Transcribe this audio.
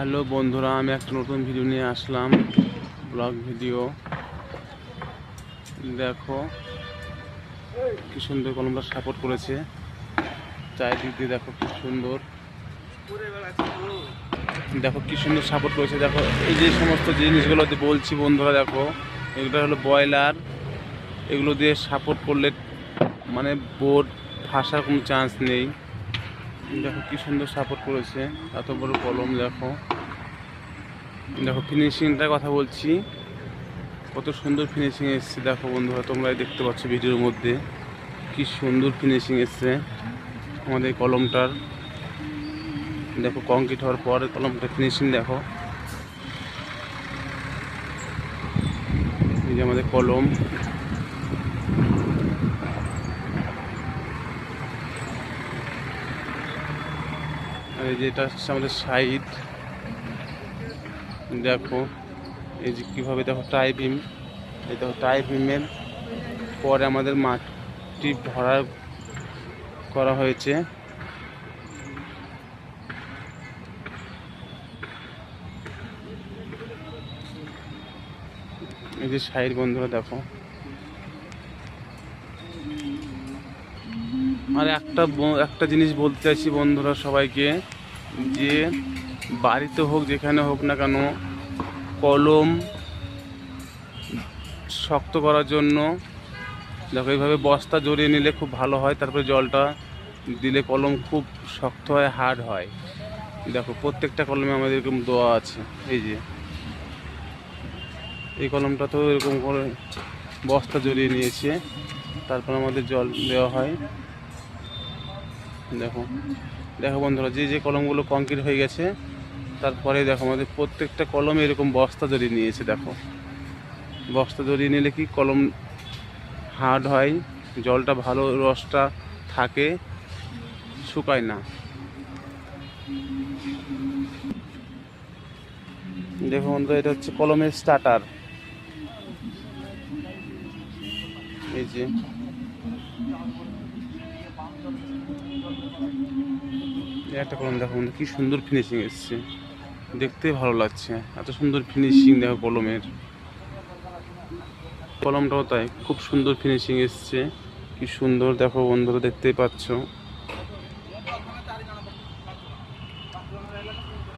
Hello বন্ধুরা, আমি একটা নতুন ভিডিও নিয়ে আসলাম, ব্লগ ভিডিও। দেখো কি সুন্দর কলমটা সাপোর্ট করেছে, চারিদিক দিয়ে দেখো কি সুন্দর, দেখো কি সুন্দর সাপোর্ট করেছে। দেখো এই যে সমস্ত জিনিসগুলো বলছি বন্ধুরা, দেখো এগুলো হলো ব্রয়লার, এগুলো দিয়ে সাপোর্ট করলে মানে বোর্ড ফাঁসার কোনো চান্স নেই। দেখো কি সুন্দর সাপোর্ট করেছে, এত বড় কলম। দেখো দেখো ফিনিশিংটার কথা বলছি, কত সুন্দর ফিনিশিং এসছে। দেখো বন্ধুরা, তোমরাই দেখতে পাচ্ছ ভিডিওর মধ্যে কি সুন্দর ফিনিশিং এসছে আমাদের কলমটার। দেখো কংক্রিট হওয়ার পর কলমটার ফিনিশিং দেখো। এই যে আমাদের কলম, আর এই যে এটা হচ্ছে আমাদের সাইড। দেখো এই যে কীভাবে, দেখো টাই বিম, এই দেখো টাই বিমের পরে আমাদের মাটি ভরা করা হয়েছে। এই যে সাইড বন্ধুরা দেখো। আর একটা জিনিস বলতে চাইছি বন্ধুরা সবাইকে, যে বাড়িতে হোক যেখানে হোক না কেন, কলম শক্ত করার জন্য দেখো এইভাবে বস্তা জড়িয়ে নিলে খুব ভালো হয়। তারপরে জলটা দিলে কলম খুব শক্ত হয়, হার্ড হয়। দেখো প্রত্যেকটা কলমে আমাদের এরকম দেওয়া আছে। এই যে এই কলমটা তো এরকম করে বস্তা জড়িয়ে নিয়েছে, তারপর আমাদের জল দেওয়া হয়। দেখো দেখো বন্ধুরা, যে কলমগুলো কংক্রিট হয়ে গেছে, তারপরে দেখো আমাদের প্রত্যেকটা কলমে এরকম বস্তা জড়িয়ে নিয়েছে। দেখো বস্তা জড়িয়ে নিলে কি কলম হার্ড হয়, জলটা ভালো, রসটা থাকে, শুকায় না। দেখো বন্ধু, এটা হচ্ছে কলমের স্টার্টার। এই যে একটা কলম দেখো বন্ধু, কি সুন্দর ফিনিশিং এসছে, দেখতে ভালো লাগছে, এত সুন্দর ফিনিশিং। দেখো কলমের, কলমটাও তাই খুব সুন্দর ফিনিশিং এসছে, কি সুন্দর। দেখো বন্ধুরা দেখতেই পাচ্ছ।